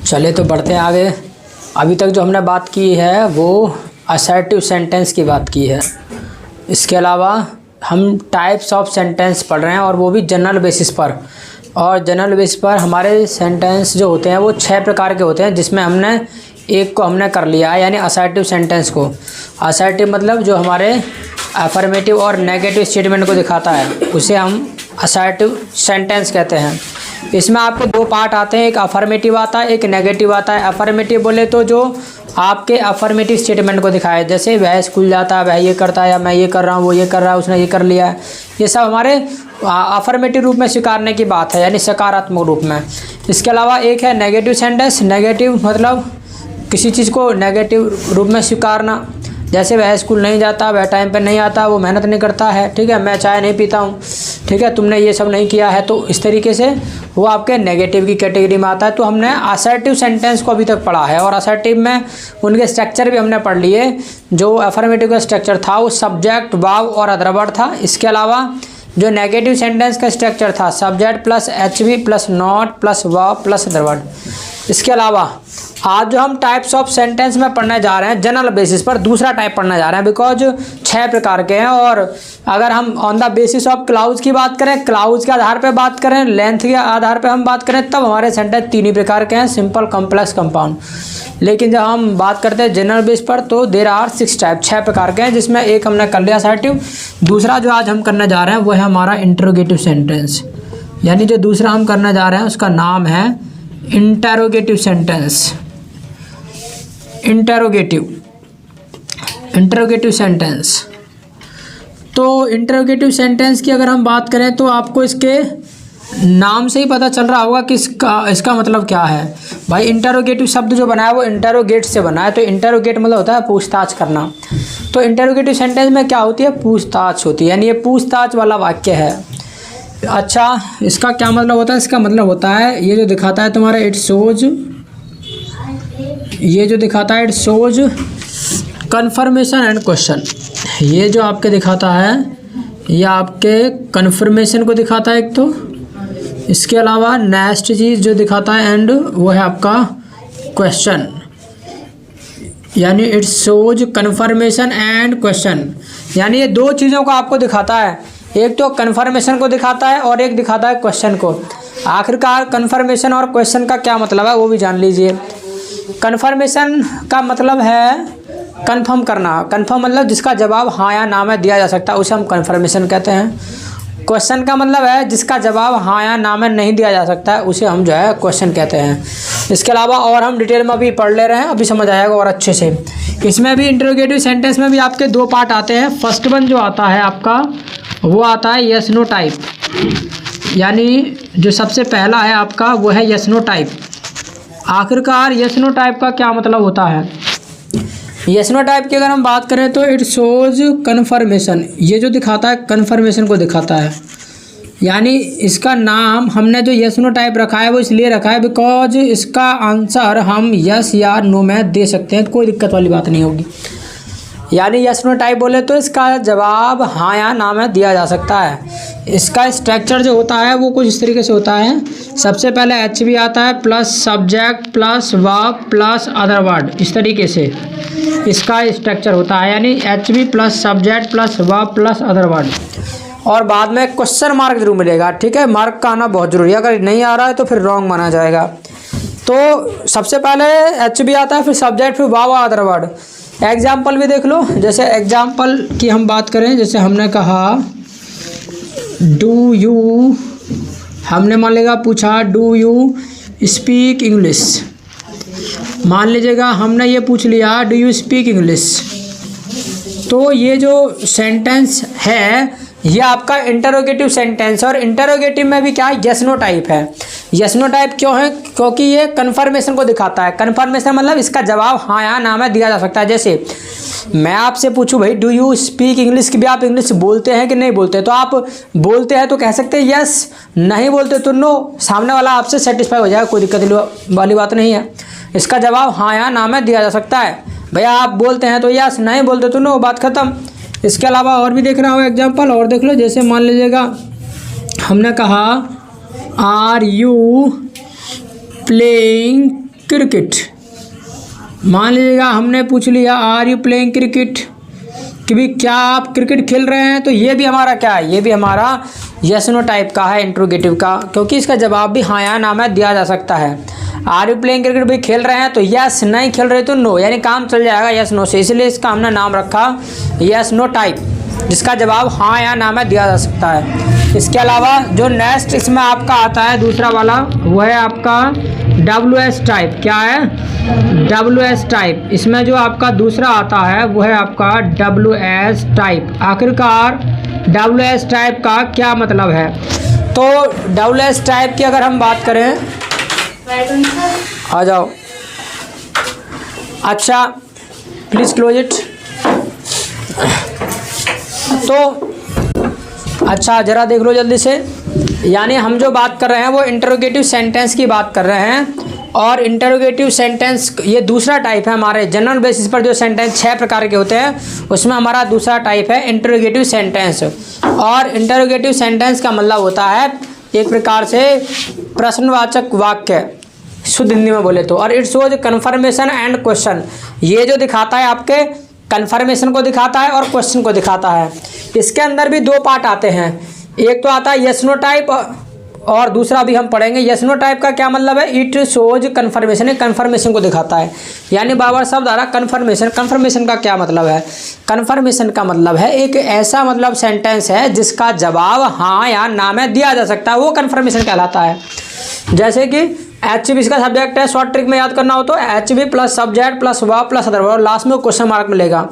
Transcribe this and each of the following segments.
चलिए तो बढ़ते हैं आगे। अभी तक जो हमने बात की है वो असर्टिव सेंटेंस की बात की है। इसके अलावा हम टाइप्स ऑफ सेंटेंस पढ़ रहे हैं और वो भी जनरल बेसिस पर। और जनरल बेसिस पर हमारे सेंटेंस जो होते हैं वो 6 प्रकार के होते हैं, जिसमें हमने एक को हमने कर लिया है, यानी असर्टिव सेंटेंस को। असर्टिव मतलब जो हमारे अफर्मेटिव और नेगेटिव स्टेटमेंट को दिखाता है, उसे हम असर्टिव सेंटेंस कहते हैं। इसमें आपको 2 पार्ट आते हैं, एक अफर्मेटिव आता है, एक नेगेटिव आता है। अफर्मेटिव बोले तो जो आपके अफर्मेटिव स्टेटमेंट को दिखाए, जैसे वह स्कूल जाता है, वह ये करता है, या मैं ये कर रहा हूँ, वो ये कर रहा है, उसने ये कर लिया है। ये सब हमारे अफर्मेटिव रूप में स्वीकारने की बात है, यानी सकारात्मक रूप में। इसके अलावा एक है नेगेटिव सेंटेंस। नेगेटिव मतलब किसी चीज़ को नेगेटिव रूप में स्वीकारना, जैसे वह स्कूल नहीं जाता, वह टाइम पे नहीं आता, वो मेहनत नहीं करता है, ठीक है, मैं चाय नहीं पीता हूँ, ठीक है, तुमने ये सब नहीं किया है। तो इस तरीके से वो आपके नेगेटिव की कैटेगरी में आता है। तो हमने असर्टिव सेंटेंस को अभी तक पढ़ा है, और असर्टिव में उनके स्ट्रक्चर भी हमने पढ़ लिए। जो अफर्मेटिव का स्ट्रक्चर था वो सब्जेक्ट, वर्ब और अदर वर्ब था। इसके अलावा जो नेगेटिव सेंटेंस का स्ट्रक्चर था subject plus HV plus not plus verb plus other verb. इसके अलावा आज जो हम टाइप्स ऑफ सेंटेंस में पढ़ने जा रहे हैं जनरल बेसिस पर, दूसरा टाइप पढ़ने जा रहे हैं, बिकॉज 6 प्रकार के हैं। और अगर हम on the basis of clause की बात करें, क्लाउज के आधार पर बात करें, लेंथ के आधार पर हम बात करें, तब हमारे सेंटेंस 3 ही प्रकार के हैं, सिंपल, कॉम्प्लेक्स, कंपाउंड। लेकिन जब हम बात करते हैं जनरल बेस पर तो देयर आर 6 टाइप, 6 प्रकार के हैं, जिसमें एक हमने कर लिया असर्टिव। दूसरा जो आज हम करने जा रहे हैं वो है हमारा इंटरोगेटिव सेंटेंस, यानी जो दूसरा हम करने जा रहे हैं उसका नाम है इंटरोगेटिव सेंटेंस। Interrogative sentence. तो इंटरोगेटिव सेंटेंस की अगर हम बात करें तो आपको इसके नाम से ही पता चल रहा होगा कि इसका मतलब क्या है। भाई इंटरोगेटिव शब्द जो बना है वो इंटरोगेट से बना है। तो इंटरोगेट मतलब होता है पूछताछ करना। तो इंटरोगेटिव सेंटेंस में क्या होती है, पूछताछ होती है, यानी ये पूछताछ वाला वाक्य है। अच्छा, इसका क्या मतलब होता है? इसका मतलब होता है ये जो दिखाता है तुम्हारा इट शोज, ये जो दिखाता है it shows confirmation and question. ये जो आपके दिखाता है ये आपके कन्फर्मेशन को दिखाता है एक तो, इसके अलावा नेक्स्ट चीज़ जो दिखाता है एंड वो है आपका क्वेश्चन, यानी it shows confirmation and question. यानी ये 2 चीज़ों को आपको दिखाता है, एक तो कन्फर्मेशन को दिखाता है और एक दिखाता है क्वेश्चन को। आखिरकार कन्फर्मेशन और क्वेश्चन का क्या मतलब है वो भी जान लीजिए। कन्फर्मेशन का मतलब है कन्फर्म करना। कन्फर्म मतलब जिसका जवाब हाँ या ना में दिया जा सकता है, उसे हम कन्फर्मेशन कहते हैं। क्वेश्चन का मतलब है जिसका जवाब हाँ या ना में नहीं दिया जा सकता है, उसे हम जो है क्वेश्चन कहते हैं। इसके अलावा और हम डिटेल में अभी पढ़ ले रहे हैं, अभी समझ आएगा और अच्छे से। इसमें भी इंटरोगेटिव सेंटेंस में भी आपके 2 पार्ट आते हैं। फर्स्ट वन जो आता है आपका वो आता है यस नो टाइप, यानी जो सबसे पहला है आपका वो है यस नो टाइप। आखिरकार यस नो टाइप का क्या मतलब होता है? यस नो टाइप की अगर हम बात करें तो इट शोज कन्फर्मेशन, ये जो दिखाता है कन्फर्मेशन को दिखाता है। यानी इसका नाम हमने जो यस नो टाइप रखा है वो इसलिए रखा है बिकॉज इसका आंसर हम यस या नो में दे सकते हैं, कोई दिक्कत वाली बात नहीं होगी। यानी यस नो टाइप बोले तो इसका जवाब हाँ या ना में दिया जा सकता है। इसका स्ट्रक्चर जो होता है वो कुछ इस तरीके से होता है। सबसे पहले एच भी आता है plus subject plus verb plus other word, इस तरीके से इसका स्ट्रक्चर होता है, यानी H B plus subject plus verb plus other word. और बाद में क्वेश्चन मार्क जरूर मिलेगा, ठीक है, मार्क का आना बहुत जरूरी है, अगर नहीं आ रहा है तो फिर रॉन्ग माना जाएगा। तो सबसे पहले एच बी आता है, फिर सब्जेक्ट, फिर वर्ब और अदर वर्ड। एग्जाम्पल भी देख लो, जैसे एग्जाम्पल की हम बात करें, जैसे हमने कहा डू यू, हमने मान लीजिएगा पूछा डू यू स्पीक इंग्लिश, मान लीजिएगा हमने ये पूछ लिया डू यू स्पीक इंग्लिश। तो ये जो सेंटेंस है ये आपका इंटरोगेटिव सेंटेंस, और इंटरोगेटिव में भी क्या यस नो टाइप है। यस नो टाइप क्यों है? क्योंकि ये कन्फर्मेशन को दिखाता है। कन्फर्मेशन मतलब इसका जवाब हाँ या ना में दिया जा सकता है। जैसे मैं आपसे पूछूं भाई डू यू स्पीक इंग्लिश, कि भी आप इंग्लिश बोलते हैं कि नहीं बोलते, तो आप बोलते हैं तो कह सकते हैं यस, नहीं बोलते तो नो। सामने वाला आपसे सेटिस्फाई हो जाएगा, कोई दिक्कत वाली बात नहीं है। इसका जवाब हाँ या ना में दिया जा सकता है। भैया आप बोलते हैं तो यस, नहीं बोलते तो नो, बात खत्म। इसके अलावा और भी देख रहा हूँ एग्जाम्पल, और देख लो, जैसे मान लीजिएगा हमने कहा आर यू प्लेइंग क्रिकेट। मान लीजिएगा हमने पूछ लिया आर यू प्लेइंग क्रिकेट कि भी क्या आप क्रिकेट खेल रहे हैं, तो ये भी हमारा क्या है, ये भी हमारा यस नो टाइप का है, इंट्रोगेटिव का, क्योंकि इसका जवाब भी हाँ या ना में दिया जा सकता है। आर यू प्लेइंग क्रिकेट भी खेल रहे हैं तो यस, नहीं खेल रहे तो नो, यानी काम चल जाएगा यस नो से, इसलिए इसका हमने नाम रखा यस नो टाइप, जिसका जवाब हाँ या ना में दिया जा सकता है। इसके अलावा जो नेक्स्ट इसमें आपका आता है दूसरा वाला, वो है आपका WS टाइप। क्या है? WS type. इसमें जो आपका दूसरा आता है वो है आपका WS टाइप। आखिरकार WS टाइप का क्या मतलब है? तो WS टाइप की अगर हम बात करें, आ जाओ, अच्छा प्लीज़ क्लोज इट। तो अच्छा ज़रा देख लो जल्दी से, यानी हम जो बात कर रहे हैं वो इंटरोगेटिव सेंटेंस की बात कर रहे हैं, और इंटरोगेटिव सेंटेंस ये दूसरा टाइप है। हमारे जनरल बेसिस पर जो सेंटेंस 6 प्रकार के होते हैं उसमें हमारा दूसरा टाइप है इंटरोगेटिव सेंटेंस। और इंटरोगेटिव सेंटेंस का मतलब होता है एक प्रकार से प्रश्नवाचक वाक्य, शुद्ध हिंदी में बोले तो। और it's shows confirmation and question, ये जो दिखाता है आपके कन्फर्मेशन को दिखाता है और क्वेश्चन को दिखाता है। इसके अंदर भी 2 पार्ट आते हैं, एक तो आता है यस नो टाइप और दूसरा भी हम पढ़ेंगे। यस नो टाइप का क्या मतलब है? इट शोज कन्फर्मेशन, कन्फर्मेशन को दिखाता है, यानी बार-बार शब्द आ रहा कन्फर्मेशन। कन्फर्मेशन का क्या मतलब है? कन्फर्मेशन का मतलब है एक ऐसा मतलब सेंटेंस है जिसका जवाब हाँ या ना में दिया जा सकता है, वो कन्फर्मेशन कहलाता है। जैसे कि HB इसका सब्जेक्ट है, शॉर्ट ट्रिक में याद करना हो तो HB plus subject plus verb plus other verb, last में क्वेश्चन मार्क मिलेगा।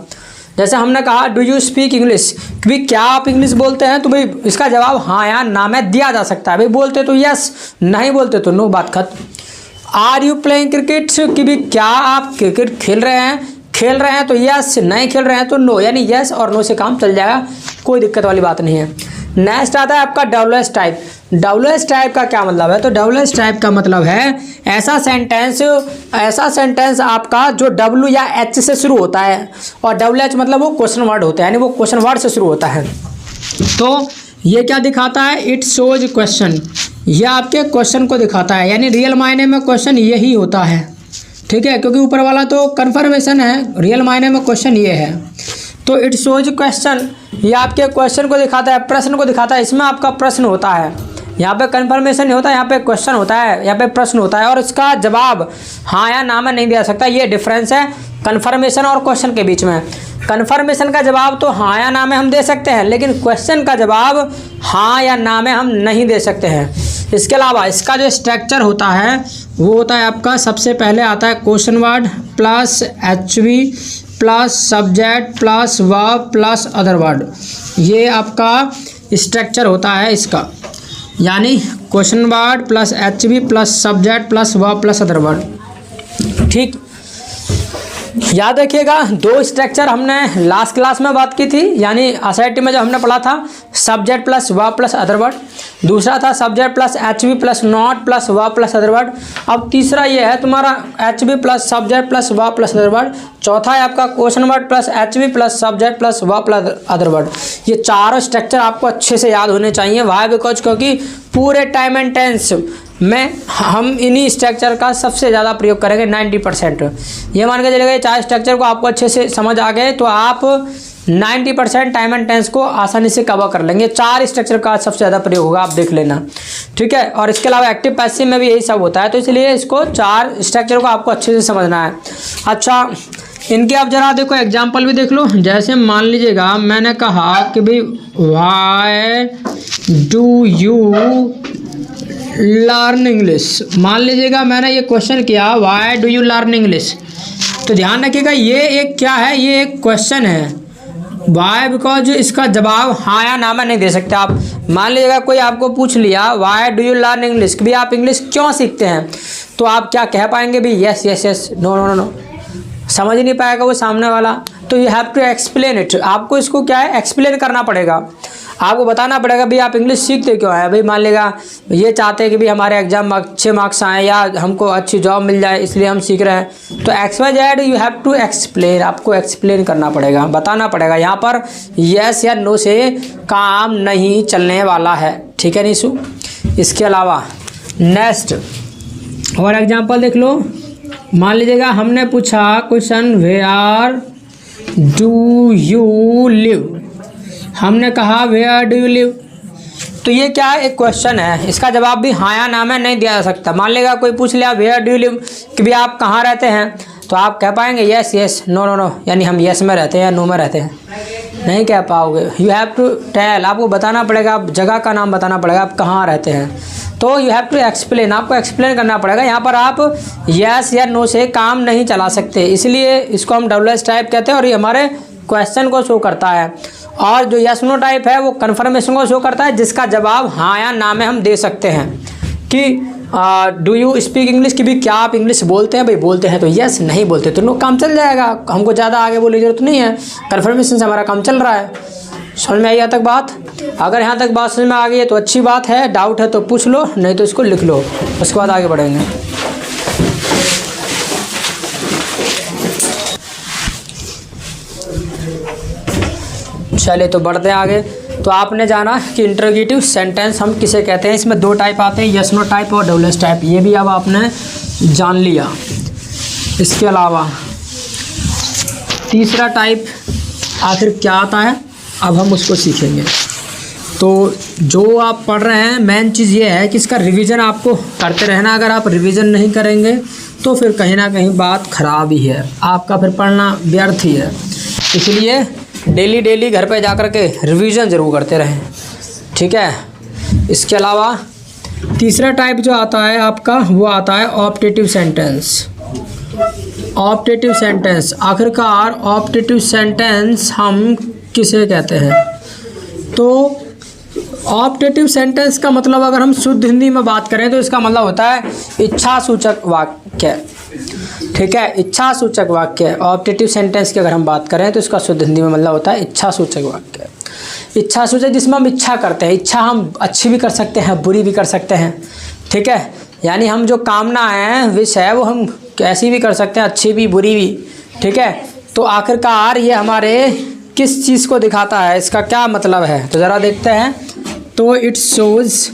जैसे हमने कहा डू यू स्पीक इंग्लिश, कि भाई क्या आप इंग्लिश बोलते हैं, तो भाई इसका जवाब हाँ या ना में दिया जा सकता है। भाई बोलते तो यस, नहीं बोलते तो नो, बात खत्म। आर यू प्लेइंग क्रिकेट, कि भाई क्या आप क्रिकेट खेल रहे हैं, खेल रहे हैं तो यस, नहीं खेल रहे हैं तो नो, यानी यस और नो से काम चल जाएगा, कोई दिक्कत वाली बात नहीं है। नेक्स्ट आता है आपका WS टाइप। WS टाइप का क्या मतलब है? तो WS टाइप का मतलब है ऐसा सेंटेंस आपका जो W या H से शुरू होता है, और WH मतलब वो क्वेश्चन वर्ड होता है, यानी वो क्वेश्चन वर्ड से शुरू होता है। तो ये क्या दिखाता है? इट शोज क्वेश्चन, ये आपके क्वेश्चन को दिखाता है, यानी रियल मायने में क्वेश्चन यही होता है, ठीक है, क्योंकि ऊपर वाला तो कन्फर्मेशन है, रियल मायने में क्वेश्चन ये है। तो इट शोज क्वेश्चन, ये आपके क्वेश्चन को दिखाता है, प्रश्न को दिखाता है, इसमें आपका प्रश्न होता है, यहाँ पे कन्फर्मेशन नहीं होता, यहाँ पे क्वेश्चन होता है, यहाँ पे प्रश्न होता है, और इसका जवाब हाँ या ना में नहीं दिया सकता। ये डिफरेंस है कन्फर्मेशन और क्वेश्चन के बीच में। कन्फर्मेशन का जवाब तो हाँ या ना में हम दे सकते हैं, लेकिन क्वेश्चन का जवाब हाँ या ना में हम नहीं दे सकते हैं। इसके अलावा इसका जो स्ट्रक्चर होता है वो होता है आपका, सबसे पहले आता है question word plus HB plus subject plus verb plus other word, ये आपका स्ट्रक्चर होता है इसका, यानी question word plus HB plus subject plus verb plus other word. ठीक, याद रखिएगा 2 स्ट्रक्चर हमने लास्ट क्लास में बात की थी, यानी SIT में जब हमने पढ़ा था subject plus verb plus other word, दूसरा था subject plus HB plus not plus verb plus other word, अब तीसरा ये है तुम्हारा HB plus subject plus verb plus other word, चौथा है आपका question word plus HB plus subject plus verb plus other word. ये चारों स्ट्रक्चर आपको अच्छे से याद होने चाहिए। वाई बिकॉज क्योंकि पूरे टाइम एंड टेंस में हम इन्हीं स्ट्रक्चर का सबसे ज़्यादा प्रयोग करेंगे 90%। ये मान के चलेगा 4 स्ट्रक्चर को आपको अच्छे से समझ आ गए तो आप 90% टाइम एंड टेंस को आसानी से कवर कर लेंगे। 4 स्ट्रक्चर का सबसे ज़्यादा प्रयोग होगा, आप देख लेना, ठीक है। और इसके अलावा एक्टिव पैसिव में भी यही सब होता है, तो इसलिए इसको 4 स्ट्रक्चर को आपको अच्छे से समझना है। अच्छा, इनके आप जरा देखो एग्जाम्पल भी देख लो। जैसे मान लीजिएगा मैंने कहा कि भाई why do you learn English, मान लीजिएगा मैंने ये क्वेश्चन किया why do you learn English, तो ध्यान रखिएगा ये एक क्या है, ये एक क्वेश्चन है। वाई बिकॉज इसका जवाब हाँ या ना में नहीं दे सकते आप। मान लीजिएगा कोई आपको पूछ लिया why do you learn English, कि भाई आप इंग्लिश क्यों सीखते हैं, तो आप क्या कह पाएंगे? भाई yes yes yes, no no no, समझ ही नहीं पाएगा वो सामने वाला। तो you have to explain it, आपको इसको क्या है एक्सप्लेन करना पड़ेगा, आपको बताना पड़ेगा भाई आप इंग्लिश सीखते क्यों हैं। भाई मान लेगा ये चाहते हैं कि भाई हमारे एग्जाम में अच्छे मार्क्स आए या हमको अच्छी जॉब मिल जाए इसलिए हम सीख रहे हैं, तो XYZ you have to explain, आपको एक्सप्लेन करना पड़ेगा, बताना पड़ेगा। यहाँ पर यस या नो से काम नहीं चलने वाला है, ठीक है निशु। इसके अलावा नेक्स्ट और एग्जांपल देख लो। मान लीजिएगा हमने पूछा question where do you live, हमने कहा वेयर डू यू लिव, तो ये क्या है, एक क्वेश्चन है, इसका जवाब भी हाँ या ना में नहीं दिया जा सकता। मान लेगा कोई पूछ लिया वेयर डू यू लिव कि भी आप कहाँ रहते हैं, तो आप कह पाएंगे yes yes, no no no, यानी हम यस में रहते हैं या नो में रहते हैं, नहीं कह पाओगे। यू हैव टू टेल, आपको बताना पड़ेगा, आप जगह का नाम बताना पड़ेगा, आप कहाँ रहते हैं, तो यू हैव टू एक्सप्लेन, आपको एक्सप्लेन करना पड़ेगा। यहाँ पर आप यस या नो से काम नहीं चला सकते, इसलिए इसको हम WS टाइप कहते हैं और ये हमारे क्वेश्चन को शो करता है। और जो यस नो टाइप है वो कन्फर्मेशन को शो करता है, जिसका जवाब हाँ या ना में हम दे सकते हैं कि डू यू स्पीक इंग्लिश, कि भी क्या आप इंग्लिश बोलते हैं, भाई बोलते हैं तो यस, नहीं बोलते तो नो, काम चल जाएगा, हमको ज़्यादा आगे बोलने की जरूरत नहीं है, कन्फर्मेशन से हमारा काम चल रहा है। समझ में आई यहाँ तक बात? अगर यहाँ तक बात समझ में आ गई है तो अच्छी बात है, डाउट है तो पूछ लो, नहीं तो इसको लिख लो, उसके बाद आगे बढ़ेंगे। चलिए तो बढ़ते हैं आगे। तो आपने जाना कि इंटरोगेटिव सेंटेंस हम किसे कहते हैं, इसमें दो टाइप आते हैं, यस नो टाइप और WS टाइप, ये भी अब आपने जान लिया। इसके अलावा तीसरा टाइप आखिर क्या आता है, अब हम उसको सीखेंगे। तो जो आप पढ़ रहे हैं मेन चीज़ ये है कि इसका रिवीजन आपको करते रहना, अगर आप रिवीजन नहीं करेंगे तो फिर कहीं ना कहीं बात ख़राब ही है, आपका फिर पढ़ना व्यर्थ ही है। इसलिए डेली घर पे जाकर के रिवीजन ज़रूर करते रहें, ठीक है। इसके अलावा तीसरा टाइप जो आता है आपका, वो आता है ऑप्टेटिव सेंटेंस। ऑप्टेटिव सेंटेंस, आखिरकार ऑप्टेटिव सेंटेंस हम किसे कहते हैं? तो ऑप्टेटिव सेंटेंस का मतलब अगर हम शुद्ध हिंदी में बात करें तो इसका मतलब होता है इच्छा सूचक वाक्य, ठीक है, इच्छा सूचक वाक्य। ऑप्टेटिव सेंटेंस की अगर हम बात करें तो इसका शुद्ध हिंदी में मतलब होता है इच्छा सूचक वाक्य। इच्छा सूचक जिसमें हम इच्छा करते हैं, इच्छा हम अच्छी भी कर सकते हैं, बुरी भी कर सकते हैं, ठीक है, यानी हम जो कामना है, विश है, वो हम ऐसी भी कर सकते हैं, अच्छी भी बुरी भी, ठीक है। तो आखिरकार ये हमारे किस चीज़ को दिखाता है, इसका क्या मतलब है, तो ज़रा देखते हैं। तो इट शोज़,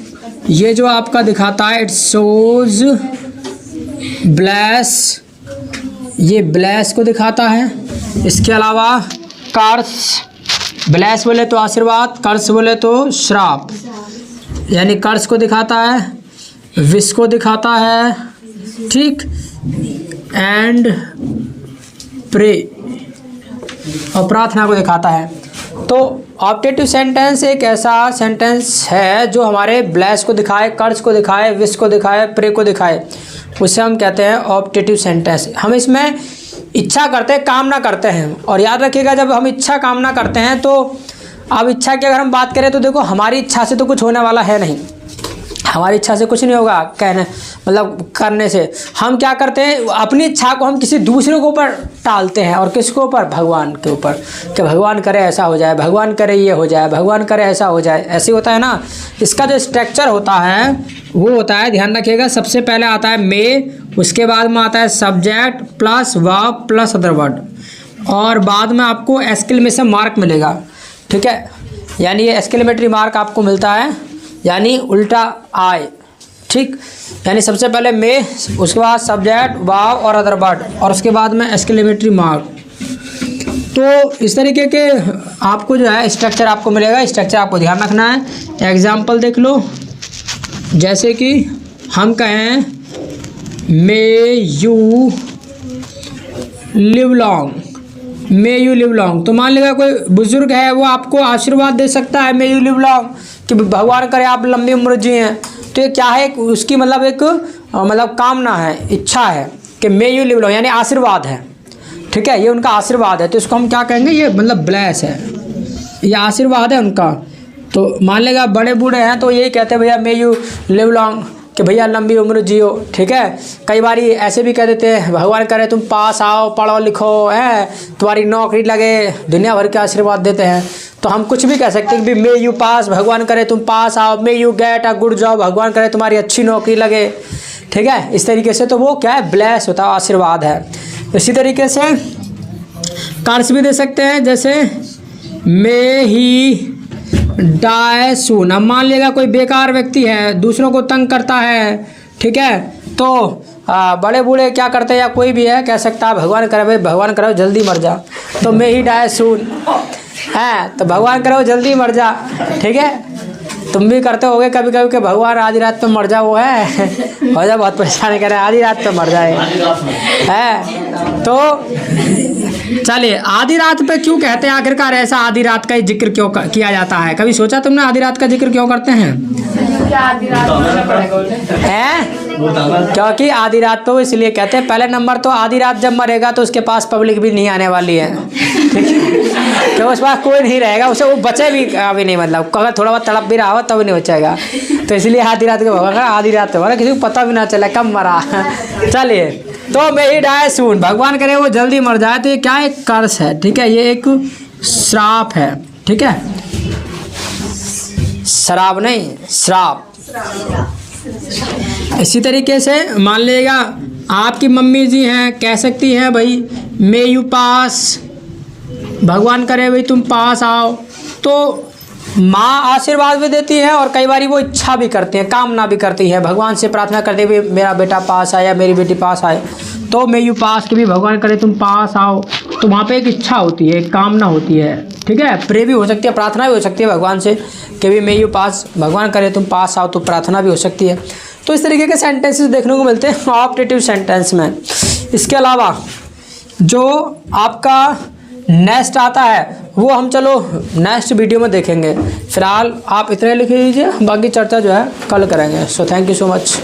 ये जो आपका दिखाता है, इट शोज़ ब्लेस, ये ब्लेस को दिखाता है। इसके अलावा कर्स, ब्लेस बोले तो आशीर्वाद, कर्स बोले तो श्राप, यानी कर्स को दिखाता है, विश को दिखाता है, ठीक, एंड प्रे और प्रार्थना को दिखाता है। तो ऑप्टेटिव सेंटेंस एक ऐसा सेंटेंस है जो हमारे ब्लेस को दिखाए, कर्स को दिखाए, विश को दिखाए, प्रे को दिखाए, उसे हम कहते हैं ऑप्टेटिव सेंटेंस। हम इसमें इच्छा करते हैं, कामना करते हैं, और याद रखिएगा जब हम इच्छा कामना करते हैं तो अब इच्छा की अगर हम बात करें तो देखो हमारी इच्छा से तो कुछ होने वाला है नहीं, हमारी इच्छा से कुछ नहीं होगा, कहने मतलब करने से। हम क्या करते हैं, अपनी इच्छा को हम किसी दूसरे के ऊपर टालते हैं, और किसके ऊपर, भगवान के ऊपर, कि भगवान करे ऐसा हो जाए, भगवान करे ये हो जाए, भगवान करे ऐसा हो जाए, ऐसे होता है ना। इसका जो स्ट्रक्चर होता है वो होता है, ध्यान रखिएगा, सबसे पहले आता है मे, उसके बाद में आता है subject plus verb plus other word, और बाद में आपको एक्सक्लेमेशन मार्क मिलेगा, ठीक है, यानी ये एक्सक्लेमेटरी मार्क आपको मिलता है, यानी उल्टा आए, ठीक, यानी सबसे पहले मे, उसके बाद सब्जेक्ट वर्ब और अदर वर्ड, और उसके बाद में एक्सक्लेमेटरी मार्क। तो इस तरीके के आपको जो है स्ट्रक्चर आपको मिलेगा, स्ट्रक्चर आपको ध्यान रखना है। एग्जाम्पल देख लो, जैसे कि हम कहें may you live long, may you live long, तो मान लीजिए कोई बुजुर्ग है वो आपको आशीर्वाद दे सकता है मे यू लिव लॉन्ग, कि भगवान करे आप लंबी उम्र जिए। तो ये क्या है, उसकी मतलब एक मतलब कामना है, इच्छा है कि मे यू लिव लॉन्ग, यानी आशीर्वाद है, ठीक है, ये उनका आशीर्वाद है। तो इसको हम क्या कहेंगे, ये मतलब ब्लेस है, ये आशीर्वाद है उनका। तो मान लेगा बड़े बूढ़े हैं तो यही कहते हैं भैया मे यू लिव लॉन्ग, कि भैया लंबी उम्र जियो, ठीक है। कई बार ऐसे भी कह देते हैं भगवान करे तुम पास आओ, पढ़ो लिखो, है तुम्हारी नौकरी लगे, दुनिया भर के आशीर्वाद देते हैं। तो हम कुछ भी कह सकते हैं कि मे यू पास, भगवान करे तुम पास आओ, may you get a good job, भगवान करे तुम्हारी अच्छी नौकरी लगे, ठीक है, इस तरीके से। तो वो क्या है, ब्लेस होता है, आशीर्वाद है। इसी तरीके से कर्स भी दे सकते हैं, जैसे मे ही डाई सून। अब मान लेगा कोई बेकार व्यक्ति है, दूसरों को तंग करता है, ठीक है, तो बड़े बूढ़े क्या करते हैं या कोई भी है कह सकता है भगवान करे भाई, भगवान करो जल्दी मर जा, तो मैं ही डाई सून है, तो भगवान करो जल्दी मर जा, ठीक है। तुम भी करते होगे कभी कभी कि भगवान आधी रात में मर जा, वो है हो जा बहुत परेशान कर रहे हैं, आधी रात में मर जाए है। तो चलिए, आधी रात पे क्यों कहते हैं आखिरकार, ऐसा आधी रात का ही जिक्र क्यों किया जाता है? कभी सोचा तुमने आधी रात का जिक्र क्यों करते हैं? क्योंकि आधी रात पे वो इसलिए कहते हैं, पहले नंबर तो आधी रात जब मरेगा तो उसके पास पब्लिक भी नहीं आने वाली है, ठीक है, तो उस पास कोई नहीं रहेगा, उसे वो बचे भी अभी नहीं, मतलब अगर थोड़ा बहुत तड़प भी रहा हो तब नहीं बचेगा, तो इसलिए आधी रात को भगवान आधी रात पे मरा, किसी को पता भी ना चला कब मरा। चलिए, तो मैं ही डाय सून, भगवान करे वो जल्दी मर जाए, तो ये क्या एक कर्स है, ठीक है, ये एक श्राप है, ठीक है, शराब नहीं श्राप। इसी तरीके से मान लेगा आपकी मम्मी जी हैं, कह सकती हैं भाई मे यू पास, भगवान करे भाई तुम पास आओ, तो माँ आशीर्वाद भी देती है और कई बार वो इच्छा भी करती है, कामना भी करती है, भगवान से प्रार्थना करती है मेरा बेटा पास आए या मेरी बेटी पास आए, तो मे यू पास के भी भगवान करे तुम पास आओ, तो वहाँ पे एक इच्छा होती है, एक कामना होती है, ठीक है, प्रे भी हो सकती है, प्रार्थना भी हो सकती है भगवान से कि भी मे यू पास, भगवान करे तुम पास आओ, तो प्रार्थना भी हो सकती है। तो इस तरीके के सेंटेंसेस देखने को मिलते हैं ऑप्टेटिव सेंटेंस में। इसके अलावा जो आपका नेक्स्ट आता है वो हम चलो नेक्स्ट वीडियो में देखेंगे, फिलहाल आप इतने लिख लीजिए, बाकी चर्चा जो है कल करेंगे। So thank you so much.